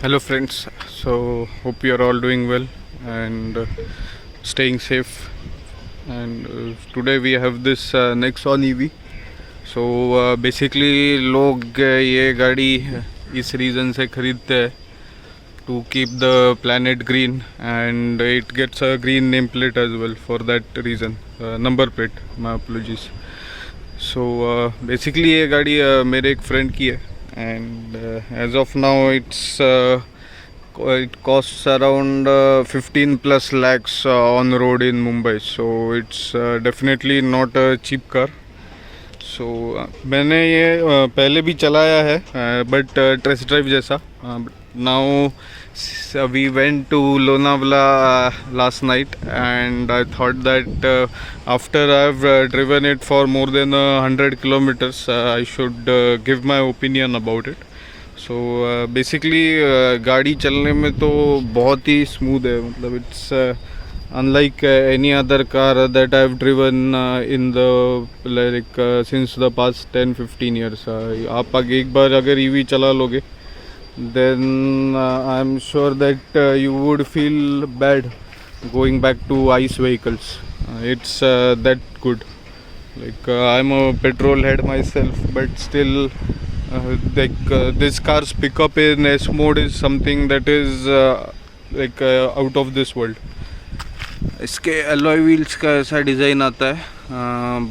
Hello friends, so hope you are all doing well and staying safe. And today we have this Nexon EV. So basically लोग ये गाड़ी इस reason से खरीदते हैं to keep the planet green, and it gets a green nameplate as well for that reason. Number plate, my apologies. So basically ये गाड़ी मेरे एक फ्रेंड की है, and as of now it costs around 15 plus lakhs on road in Mumbai, so it's definitely not a cheap car. So मैंने ये पहले भी चलाया है बट टेस्ट ड्राइव जैसा. Now we went to Lonavala last night, and I thought that after I've driven it for more than 100 kilometers, I should give my opinion about it. So basically गाड़ी चलने में तो बहुत ही smooth है. मतलब it's unlike any other car that I have driven in the like since the past 10-15 years. आप आगे एक बार अगर ईवी चला लोगे then I am sure that you would feel bad going back to ICE vehicles. It's that good. Like I'm a petrol head myself, but still this car's pickup in S mode is something that is out of this world. इसके alloy wheels का ऐसा design आता है,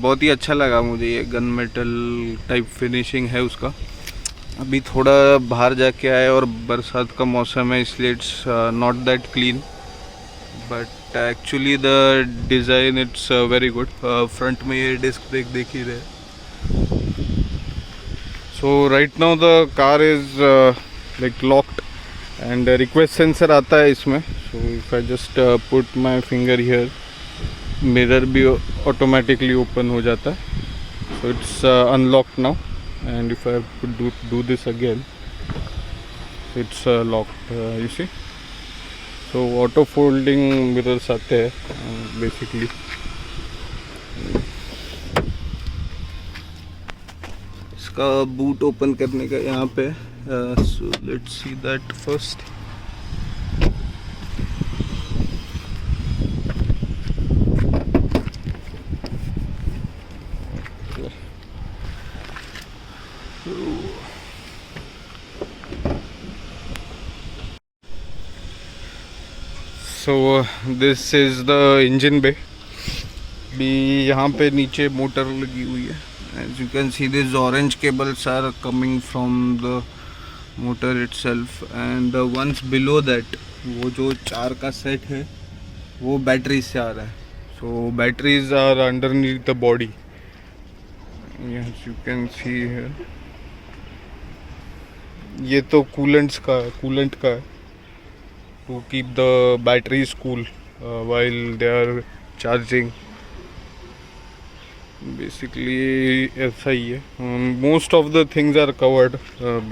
बहुत ही अच्छा लगा मुझे. ये गन मेटल टाइप फिनिशिंग है उसका. अभी थोड़ा बाहर जाके आए और बरसात का मौसम है, इसलिए it's not that clean, but actually the design it's very good. Front में ये डिस्क ब्रेक देख ही रहे. So right now the car is like locked and request sensor आता है इसमें. So if I just put my finger here, mirror भी automatically open हो जाता है. So it's unlocked now. And if I do this again, it's locked, you see. So auto folding mirrors आते हैं basically. इसका बूट ओपन करने का यहाँ पे. So let's see that first. So this is the engine bay. भी यहाँ पे नीचे मोटर लगी हुई है. As you can see, these orange cables are coming from the motor itself, and the ones below that, वो जो 4 का सेट है वो बैटरी से आ रहा है. So batteries are underneath the body. Yes, you can see here. ये तो कूलेंट का है to keep the batteries cool while they are charging. Basically ऐसा ही है. Most of the things are covered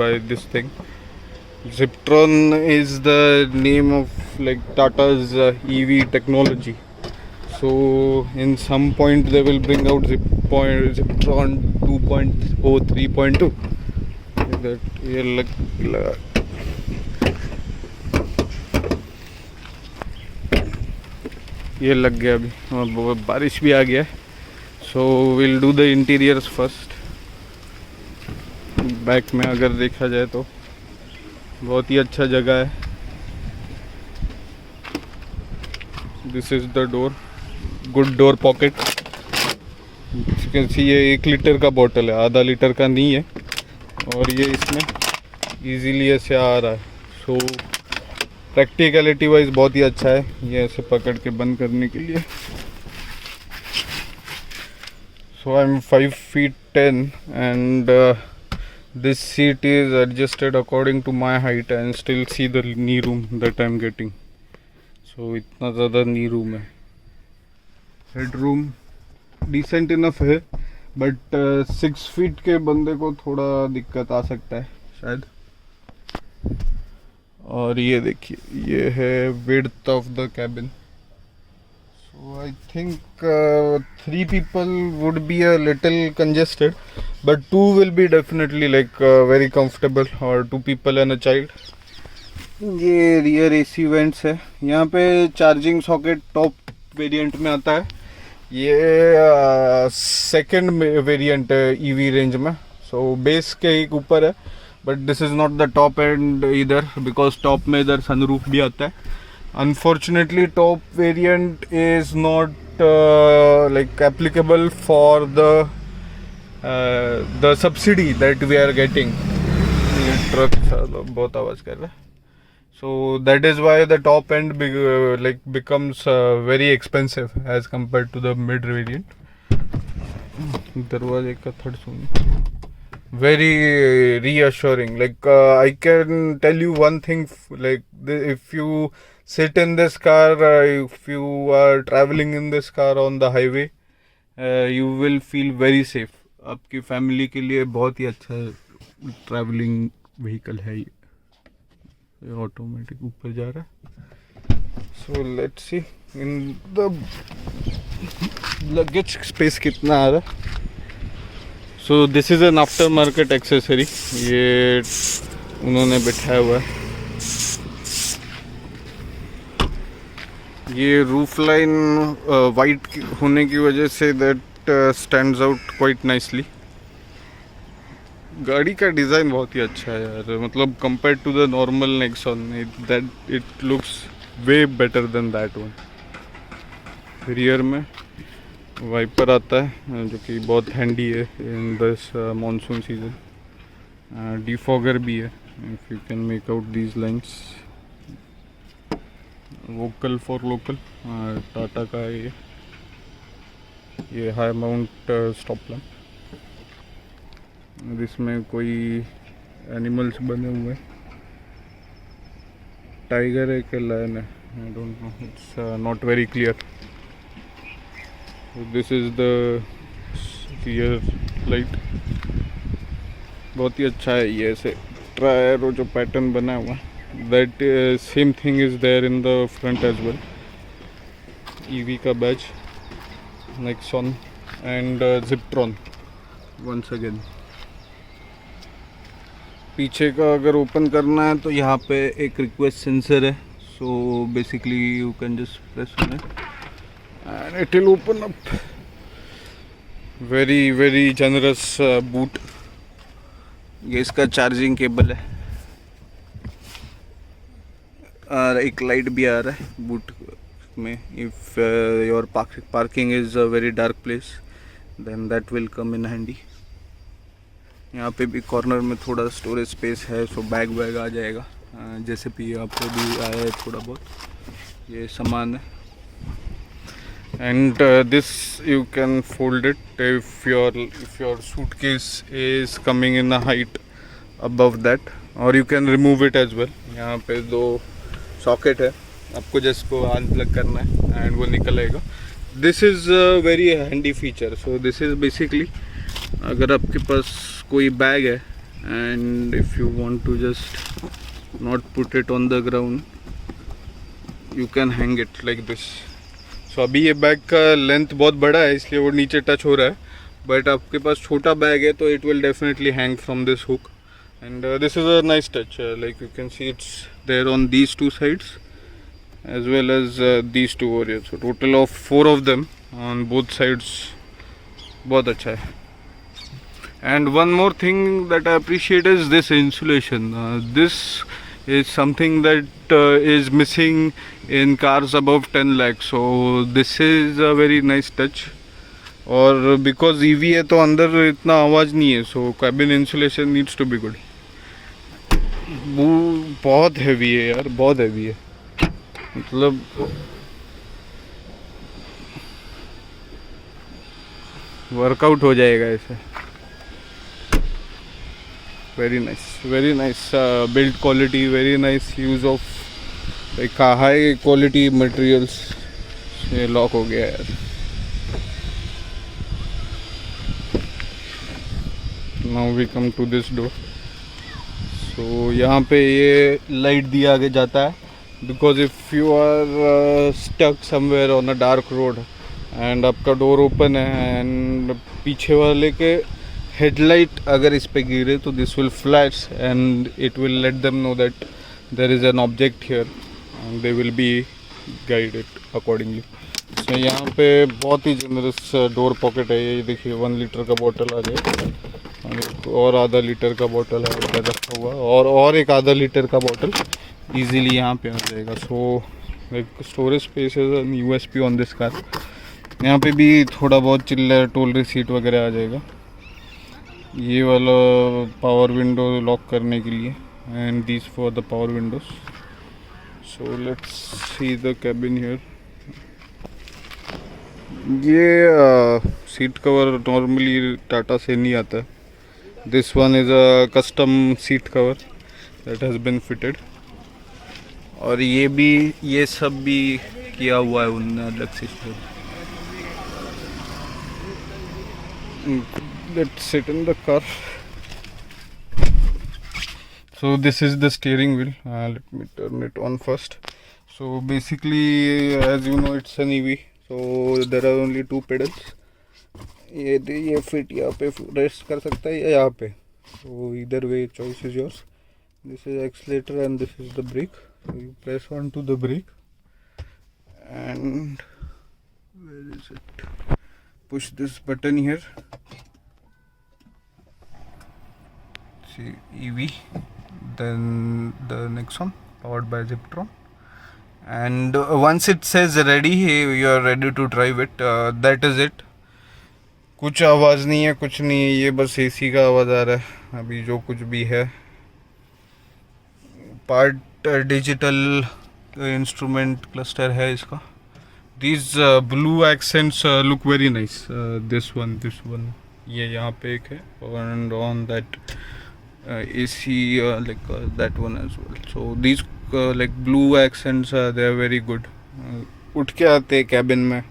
by this thing. Ziptron is the name of like Tata's EV technology. So in some point they will bring out Ziptron 2.0 3.2 that ये ये लग गया. अभी बारिश भी आ गया. So will do the interiors first. Back में अगर देखा जाए तो बहुत ही अच्छा जगह है. This is the door, good door pocket. You can सी ये 1 लीटर का बॉटल है, आधा लीटर का नहीं है, और ये इसमें इजीली ऐसे आ रहा है. सो प्रैक्टिकलिटी वाइज बहुत ही अच्छा है ये ऐसे पकड़ के बंद करने के लिए. सो I am 5 feet 10 and this seat is adjusted according to my height and still see the knee room that I am getting. So इतना ज़्यादा knee room है. हेड रूम डिसेंट इनफ है, बट 6 feet के बंदे को थोड़ा दिक्कत आ सकता है शायद. और ये देखिए, ये है width of the cabin. So I think 3 people would be a little congested, but 2 will be definitely like very comfortable, or 2 people and a child. ये रियर एसी वेंट्स है। यहाँ पे चार्जिंग सॉकेट टॉप वेरिएंट में आता है। ये second variant है EV range में, सो बेस के एक ऊपर है, but this is not the top end इधर, बिकॉज टॉप में इधर सनरूफ भी आता है। Unfortunately top variant is not like applicable for the subsidy that we are getting. Truck बहुत आवाज़ कर रहा है। So that is why the top end becomes very expensive as compared to the mid variant. दरवाजे का third soon, very reassuring. I can tell you one thing, if you sit in this car, if you are traveling in this car on the highway, you will feel very safe. आपकी family के लिए बहुत ही अच्छा travelling vehicle है ये। Automatic ऊपर जा रहा है। सो let's C in the luggage space कितना आ रहा है। सो this is an after market accessory, ये उन्होंने बिठाया हुआ है। ये रूफ लाइन वाइट होने की वजह से that stands out quite nicely. गाड़ी का डिज़ाइन बहुत ही अच्छा है यार, मतलब compare to the normal Nexon it looks way better than that one. Rear में वाइपर आता है जो कि बहुत हैंडी है in this monsoon season. Defogger भी है, if you can make out these lines. Vocal for local, Tata का है ये हाई माउंट स्टॉप लैम्प। इसमें कोई एनिमल्स बने हुए, टाइगर है कि लायन है, I don't know, it's not very clear. This is the rear light, बहुत ही अच्छा है ये। ऐसे ट्रायरो जो पैटर्न बना हुआ है, that same thing is there in the front as well. EV का badge, Nexon and Ziptron once again. पीछे का अगर ओपन करना है तो यहाँ पे एक रिक्वेस्ट सेंसर है, so basically you can just press on it and it will open up. Very very generous boot. ये इसका चार्जिंग केबल है और एक लाइट भी आ रहा है बूट में। If your parking is a very dark place then that will come in handy. यहाँ पे भी कॉर्नर में थोड़ा स्टोरेज स्पेस है, सो बैग वैग आ जाएगा, जैसे भी यहाँ पे भी आया है थोड़ा बहुत ये सामान है। And this you can fold it if your suitcase is coming in a height above that, और you can remove it as well. यहाँ पे दो सॉकेट है, आपको जस्ट को अनप्लग करना है एंड वो निकल आएगा। This is very handy feature. So this is basically, अगर आपके पास कोई बैग है and if you want to just not put it on the ground, you can hang it like this. So अभी ये बैग का लेंथ बहुत बड़ा है इसलिए वो नीचे टच हो रहा है, बट आपके पास छोटा बैग है तो it will definitely hang from this hook and this is a nice touch. Like you can see it's there on these two sides as well as these two over here. So total of 4 of them on both sides. बहुत अच्छा है। And one more thing that I appreciate is this insulation. This is something that is missing in cars above 10 lakh. So this is a very nice touch. और because EV है तो अंदर इतना आवाज़ नहीं है, so cabin insulation needs to be good. वो बहुत heavy है यार, बहुत heavy है, मतलब वर्कआउट हो जाएगा ऐसे। Very nice build quality, very nice use of like high quality materials. ये लॉक हो गया यार। Now we come to this door. So यहाँ पे ये लाइट दिया आगे जाता है, because if you are stuck somewhere on a dark road and आपका डोर ओपन है एंड पीछे वाले के हेडलाइट अगर इस पे गिरे तो this will flash and it will let them know that there is an object here and they will be guided accordingly. So यहाँ पे बहुत ही जनरस डोर पॉकेट है, ये देखिए 1 लीटर का बोतल आ जाए और आधा लीटर का बोतल है इधर रखा हुआ, और एक आधा लीटर का बोतल इजीली यहाँ पे आ जाएगा. So like storage space is an USP on this car. यहाँ पे भी थोड़ा बहुत चिल्लर टोल रिसीट वगैरह आ जाएगा. ये वाला पावर विंडो लॉक करने के लिए and this for the power windows. So let's see the cabin here. ये सीट कवर नॉर्मली टाटा से नहीं आता है. This one is a custom seat cover that has been fitted. और ये सब भी किया हुआ है उनने अलग से. Let's sit in the car. So this is the steering wheel. Let me turn it on first. So basically, as you know, it's an EV. So there are only 2 pedals. ये फिट यहाँ पे rest कर सकता है या यहाँ पे. So either way, choice is yours. This is accelerator and this is the brake. So you press on to the brake and where is it? Push this button here. See EV, then the Nexon powered by Ziptron, and once it says ready, you are ready to drive it. That is it. कुछ आवाज़ नहीं है, कुछ नहीं है, ये बस AC का आवाज़ आ रहा है अभी जो कुछ भी है. पार्ट डिजिटल इंस्ट्रूमेंट क्लस्टर है इसका. These blue accents look very nice. This one, ये यहाँ पे एक है, and on that AC that one as well. So these like blue accents they are very good. उठ के आते हैं कैबिन में.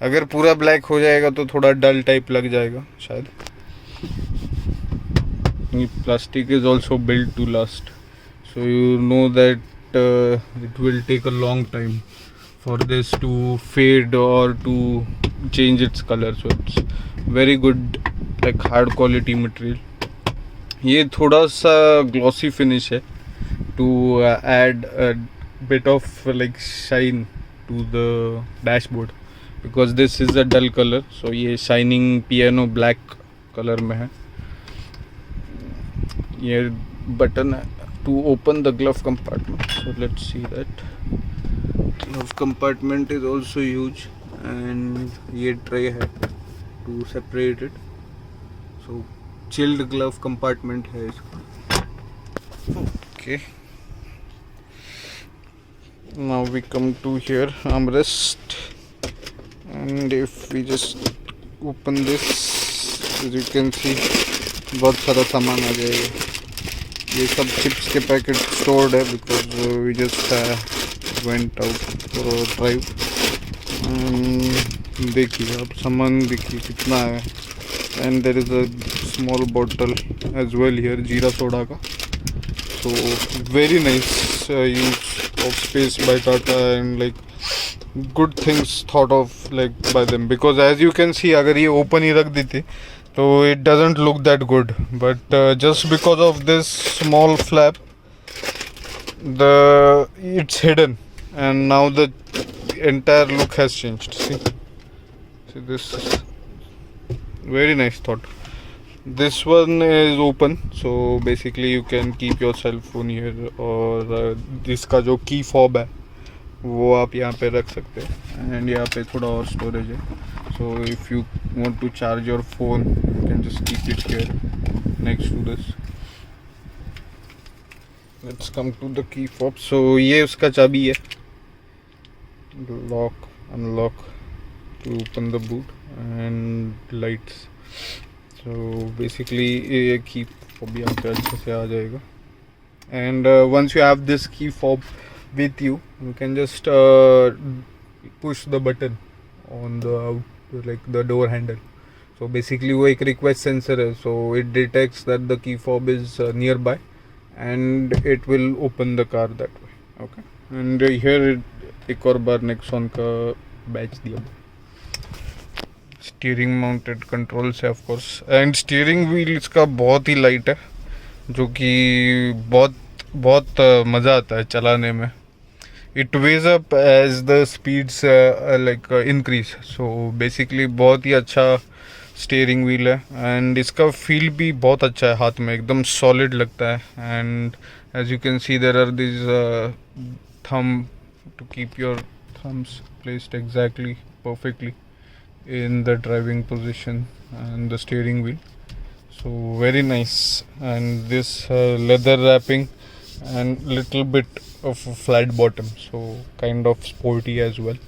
अगर पूरा ब्लैक हो जाएगा तो थोड़ा डल टाइप लग जाएगा शायद. Plastic is also built to last, so you know that it will take a long time for this to fade or to change its color. So it's very good, like hard quality material. ये थोड़ा सा glossy finish है to add a bit of like shine to the dashboard, because this is a dull color. So ये shining piano black color में है. ये button है to open the glove compartment. So let's see that. Glove compartment is also huge, and ये tray है to separate it. So chilled glove compartment है इसका. Okay. Now we come to here, armrest, and if we just open this, as you can see, बहुत सारा सामान आ जाएगा. ये सब चिप्स के पैकेट stored है because we just went out for a drive. देखिए आप सामान देखिए कितना है, and there is a small bottle as well here, जीरा सोडा का. So very nice use of space by Tata, and like good things thought of like by them, because as you can see अगर ये open ही रख देते तो it doesn't look that good, but just because of this small flap it's hidden, and now the entire look has changed. See this is very nice thought. This one is open, so basically you can keep your cell phone here, और इसका जो key fob है वो आप यहाँ पे रख सकते हैं, and यहाँ पे थोड़ा और storage है. So if you want to charge your phone, you can just keep it here next to this. Let's come to the key fob. So ये उसका चाबी है, lock, unlock to open the boot, and lights. So basically ये key fob यहाँ पे अच्छे से आ जाएगा. And once you have this key fob with you, you can just push the button on the door handle. So basically वो एक request sensor है, so it detects that the key fob is nearby, and it will open the car that way. Okay. And here एक और बार Nexon का batch दिया. Steering mounted controls है of course, and steering wheel इसका बहुत ही light है, जो कि बहुत बहुत मज़ा आता है चलाने में. It weighs up as the speeds increase. So basically बहुत ही अच्छा स्टीयरिंग व्हील है एंड इसका फील भी बहुत अच्छा है, हाथ में एकदम सॉलिड लगता है. And as you can see there are this thumb to keep your thumbs placed exactly perfectly in the driving position and the steering wheel. So very nice. And this leather wrapping and little bit of a flat bottom, so kind of sporty as well.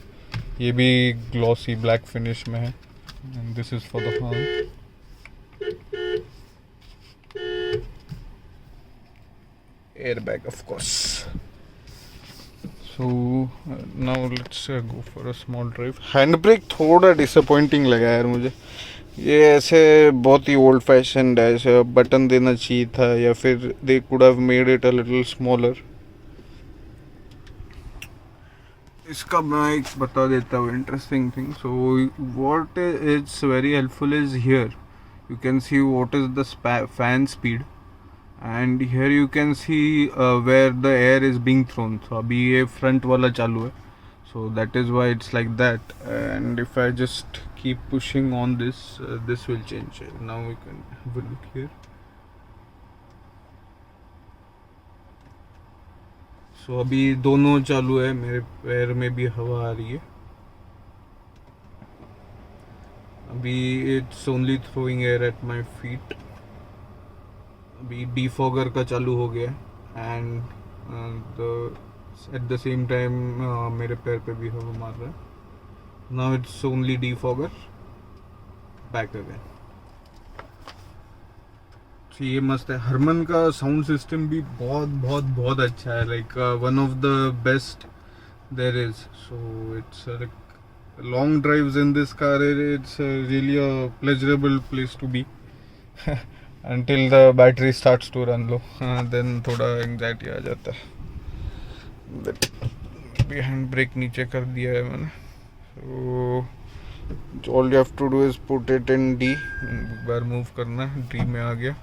ये भी glossy black finish में है. And this is for the horn. Airbag of course. So now let's go for a small drive. Hand brake थोड़ा disappointing लगा यार मुझे. ये ऐसे बहुत ही ओल्ड फैशन है, ऐसे बटन देना चाहिए था या फिर they could have made it a little smaller. इसका मैं एक बता देता हूँ interesting thing. So what is very helpful is here you can see what is the fan speed. And here you can see where the air is being thrown. So अभी ये front वाला चालू है, so that is why it's like that. And if I just keep pushing on this, this will change. Now we can have a look here. So अभी दोनों चालू है, मेरे पैर में भी हवा आ रही है. अभी it's only throwing air at my feet. अभी डिफॉगर का चालू हो गया and at the same time मेरे पैर पे भी हवा मार रहा है. Now it's only defogger back again. तो ये मस्त है. हरमन का साउंड सिस्टम भी बहुत बहुत बहुत अच्छा है, like one of the best there is. So it's long drives in this car, it's really a pleasurable place to be until the battery starts to run low. Then थोड़ा anxiety आ जाता है. भी हैंड ब्रेक नीचे कर दिया है मैंने. So all you have to do is put it in D. एक बार मूव करना है, D में आ गया,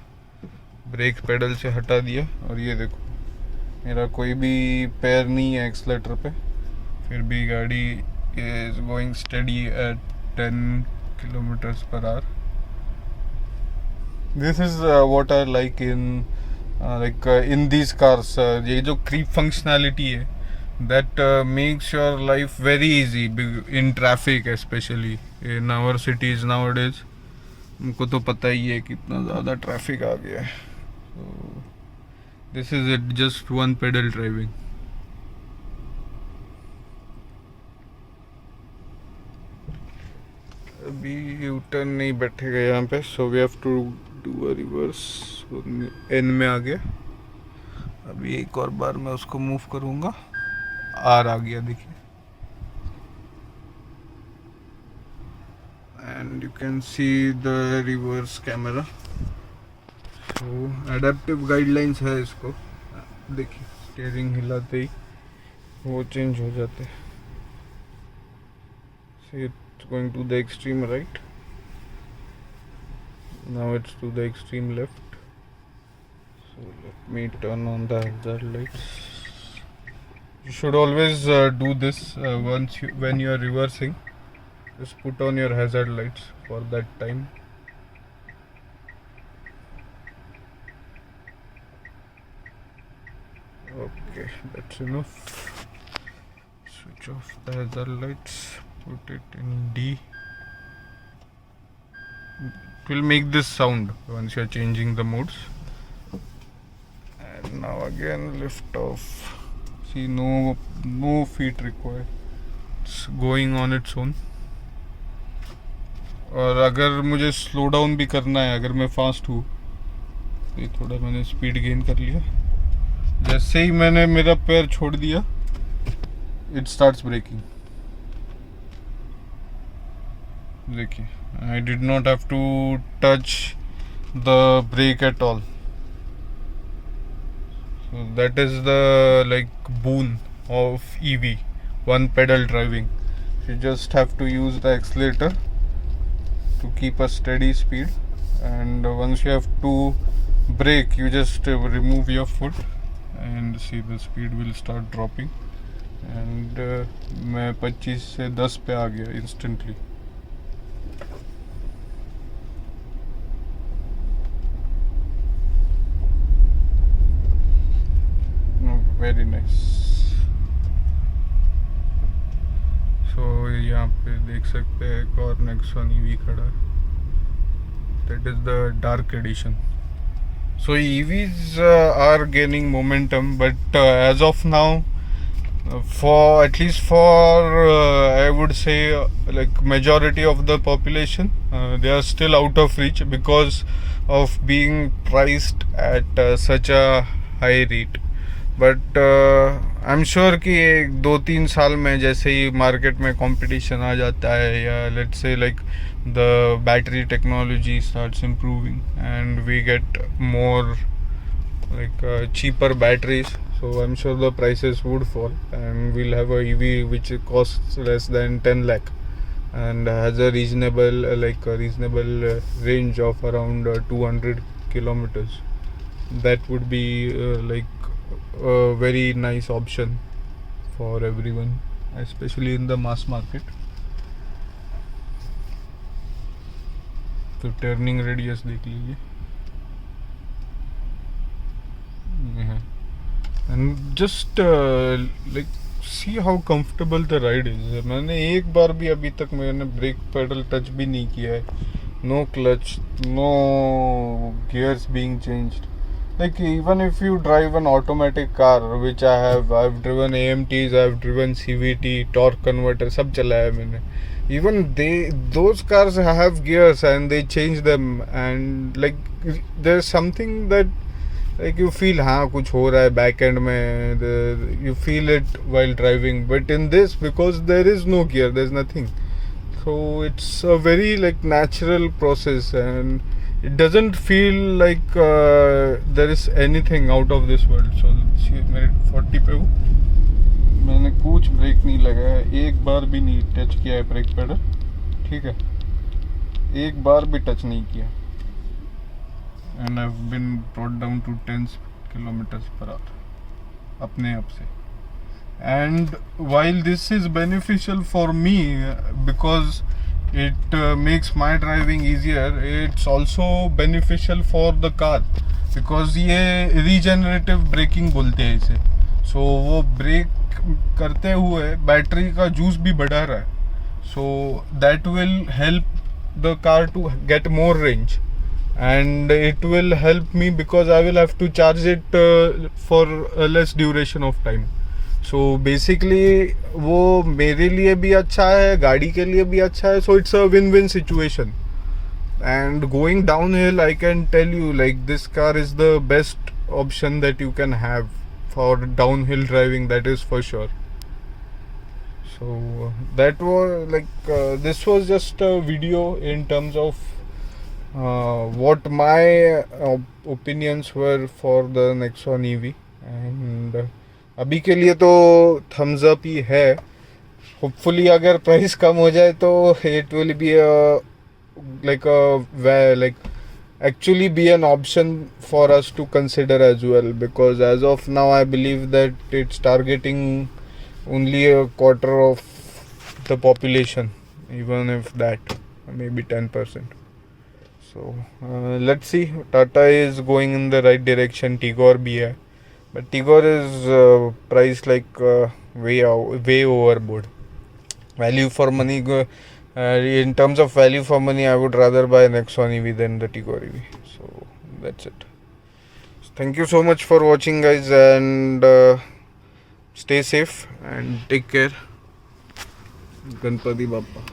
ब्रेक पेडल से हटा दिया और ये देखो मेरा कोई भी पैर नहीं है एक्सलेटर पे, फिर भी गाड़ी is going study eight 10 kilometres per our. This is what I like in in these cars. ये जो creep functionality है that makes your life very easy in traffic, especially in our cities nowadays. हमको तो पता ही है कितना ज़्यादा traffic आ गया है. So this is it, just one pedal driving. अभी U-turn नहीं बैठेगा यहाँ पे, so we have to do a reverse. N में आ गया. अभी एक और बार मैं उसको मूव करूँगा. R आ गया देखिए. And you can see the reverse camera. So adaptive guidelines है इसको. देखिए स्टीयरिंग हिलाते ही वो चेंज हो जाते हैं. See it's going to the extreme right. Now it's to the extreme left. So let me turn on the hazard lights. You should always do this when you are reversing. Just put on your hazard lights for that time. Okay, that's enough. Switch off the hazard lights. Put it in D. It will make this sound once you are changing the modes. And now again lift off. See, no feet required. It's going on its own. और अगर मुझे slow down भी करना है, अगर मैं fast हूँ, ये थोड़ा मैंने स्पीड गेन कर लिया, जैसे ही मैंने मेरा पैर छोड़ दिया इट स्टार्ट्स ब्रेकिंग. देखिए, I did not have to touch the brake at all. So that is the boon of EV, one pedal driving. You just have to use the accelerator to keep a steady speed, and once you have to brake, you just remove your foot and see the speed will start dropping and मैं 25 से 10 पे आ गया instantly. Very nice. So यहाँ पे देख सकते हैं एक और Nexon EV खड़ा है. That is the dark edition. So EVs are gaining momentum, but as of now, for at least for I would say like majority of the population, they are still out of reach because of being priced at such a high rate. But I am sure कि 2-3 साल में जैसे ही market में competition आ जाता है या let's say like the battery technology starts improving and we get more like cheaper batteries, so I'm sure the prices would fall and we'll have a EV which costs less than 10 lakh and has a reasonable range of around 200 kilometers. That would be like a very nice option for everyone, especially in the mass market. तो turning radius देख लीजिए and just like see how comfortable the ride is. मैंने एक बार भी अभी तक मैंने brake pedal touch भी नहीं किया है. No clutch, no gears being changed. Like even if you drive an automatic car, which I've driven AMTs, I've driven CVT, torque converter, सब चलाया है मैंने. Even those cars have gears and they change them and like there's something that like you feel हाँ कुछ हो रहा है back end में, you feel it while driving. But in this, because there is no gear, there's nothing, so it's a very like natural process and it doesn't feel like there is anything out of this world. So मेरे 40 पे हूँ, मैंने कुछ break नहीं लगाया, एक बार भी नहीं टच किया है ब्रेक पेडल. ठीक है, एक बार भी टच नहीं किया. And I have been brought down to 10 kilometres per hour अपने आप से. And while this is beneficial for me because it makes my driving easier, it's also beneficial for the car because ये regenerative braking बोलते हैं इसे. So वो break करते हुए बैटरी का जूस भी बढ़ा रहा है, so that will help the car to get more range and it will help me because I will have to charge it for a less duration of time. So basically वो मेरे लिए भी अच्छा है, गाड़ी के लिए भी अच्छा है. So it's a win-win situation. And going downhill, I can tell you like this car is the best option that you can have for downhill driving, that is for sure. So that was like this was just a video in terms of what my opinions were for the Nexon EV and अभी के लिए तो Thums up ही है. Hopefully अगर price कम हो जाए तो it will be like actually be an option for us to consider as well, because as of now I believe that it's targeting only a quarter of the population, even if that, maybe 10%. So let's see. Tata is going in the right direction. Tigor bhi hai, but Tigor is priced like way overboard. Value for money, in terms of value for money, I would rather buy Nexon EV than the Tigor EV. So that's it. Thank you so much for watching, guys, and stay safe and take care. Ganpati Bappa.